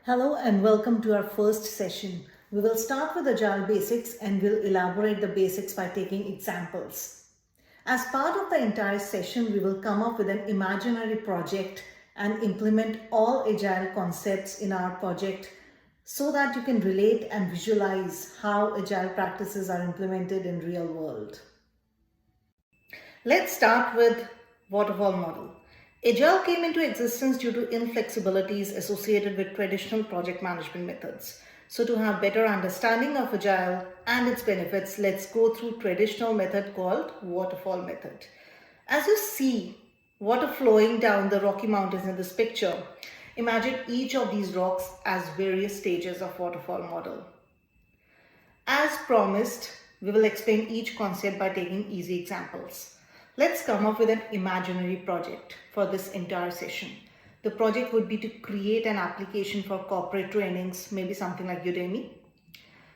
Hello and welcome to our first session. We will start with Agile basics and we'll elaborate the basics by taking examples. As part of the entire session, we will come up with an imaginary project and implement all Agile concepts in our project so that you can relate and visualize how Agile practices are implemented in real world. Let's start with waterfall model. Agile came into existence due to inflexibilities associated with traditional project management methods. So to have better understanding of Agile and its benefits, let's go through traditional method called waterfall method. As you see water flowing down the Rocky Mountains in this picture, imagine each of these rocks as various stages of waterfall model. As promised, we will explain each concept by taking easy examples. Let's come up with an imaginary project for this entire session. The project would be to create an application for corporate trainings, maybe something like Udemy.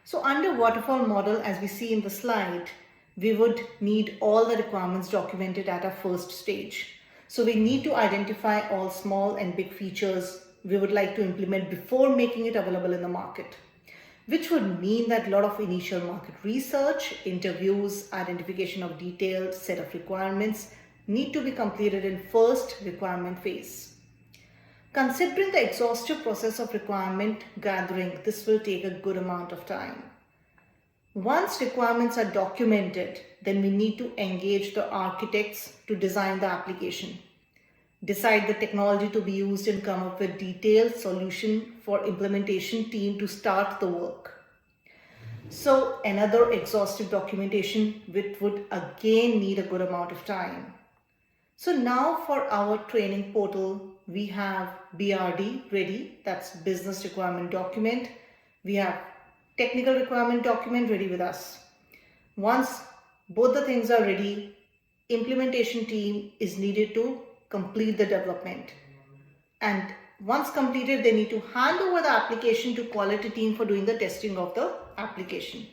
So under waterfall model, as we see in the slide, we would need all the requirements documented at our first stage. So we need to identify all small and big features we would like to implement before making it available in the market, which would mean that a lot of initial market research, interviews, identification of detailed set of requirements need to be completed in first requirement phase. Considering the exhaustive process of requirement gathering, this will take a good amount of time. Once requirements are documented, then we need to engage the architects to design the application, decide the technology to be used, and come up with detailed solution for implementation team to start the work. So another exhaustive documentation which would again need a good amount of time. So now for our training portal, we have BRD ready, that's business requirement document. We have technical requirement document ready with us. Once both the things are ready, implementation team is needed to complete the development. And once completed, they need to hand over the application to quality team for doing the testing of the application.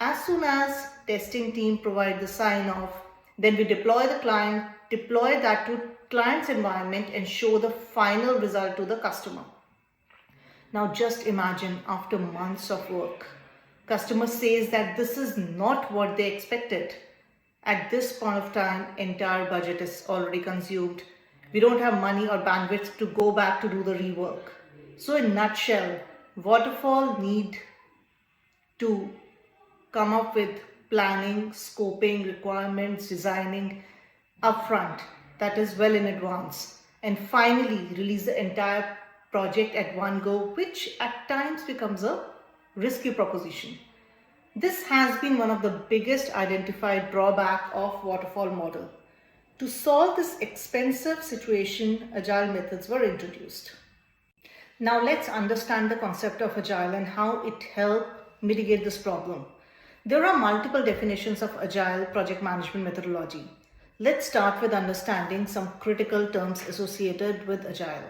As soon as testing team provide the sign off, then we deploy that to client's environment and show the final result to the customer. Now just imagine after months of work, customer says that this is not what they expected. At this point of time, entire budget is already consumed. We don't have money or bandwidth to go back to do the rework. So in a nutshell, waterfall need to come up with planning, scoping, requirements, designing upfront, that is well in advance, and finally release the entire project at one go, which at times becomes a risky proposition. This has been one of the biggest identified drawback of waterfall model. To solve this expensive situation, agile methods were introduced. Now let's understand the concept of agile and how it helped mitigate this problem. There are multiple definitions of agile project management methodology. Let's start with understanding some critical terms associated with agile.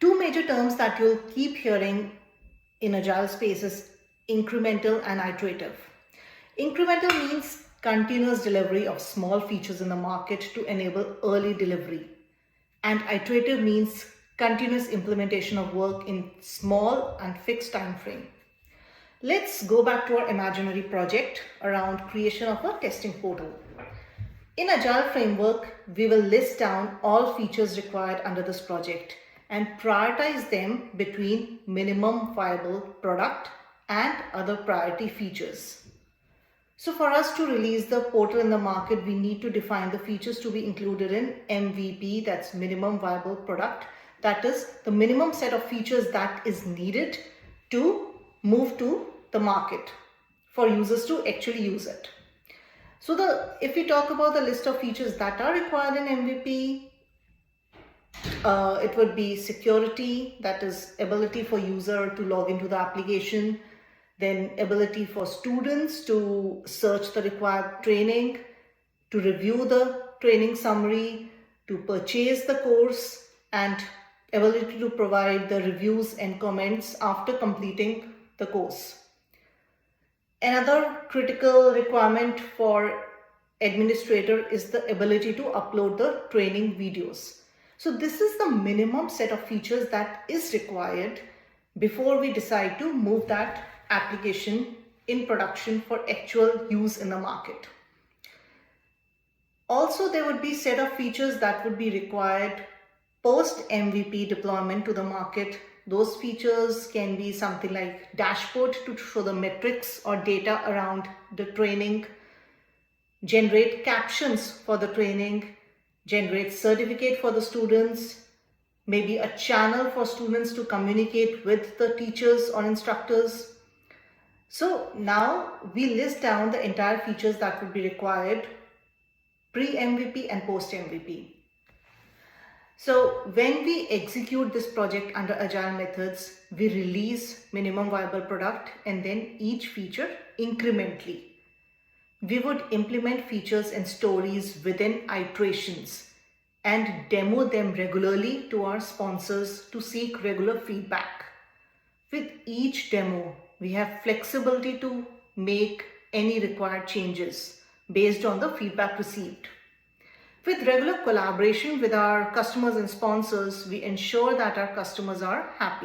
Two major terms that you'll keep hearing in agile space is incremental and iterative. Incremental means continuous delivery of small features in the market to enable early delivery. And iterative means continuous implementation of work in small and fixed time frame. Let's go back to our imaginary project around creation of a testing portal. In Agile framework, we will list down all features required under this project and prioritize them between minimum viable product and other priority features. So for us to release the portal in the market, we need to define the features to be included in MVP, that's minimum viable product. That is the minimum set of features that is needed to move to the market for users to actually use it. So if we talk about the list of features that are required in MVP, it would be security, that is ability for user to log into the application, then ability for students to search the required training, to review the training summary, to purchase the course, and ability to provide the reviews and comments after completing the course. Another critical requirement for administrator is the ability to upload the training videos. So this is the minimum set of features that is required before we decide to move that application in production for actual use in the market. Also, there would be a set of features that would be required post MVP deployment to the market. Those features can be something like dashboard to show the metrics or data around the training, generate captions for the training, generate certificate for the students, maybe a channel for students to communicate with the teachers or instructors. So now we list down the entire features that would be required pre-MVP and post-MVP. So when we execute this project under Agile methods, we release minimum viable product and then each feature incrementally. We would implement features and stories within iterations and demo them regularly to our sponsors to seek regular feedback. With each demo, we have flexibility to make any required changes based on the feedback received. With regular collaboration with our customers and sponsors, we ensure that our customers are happy.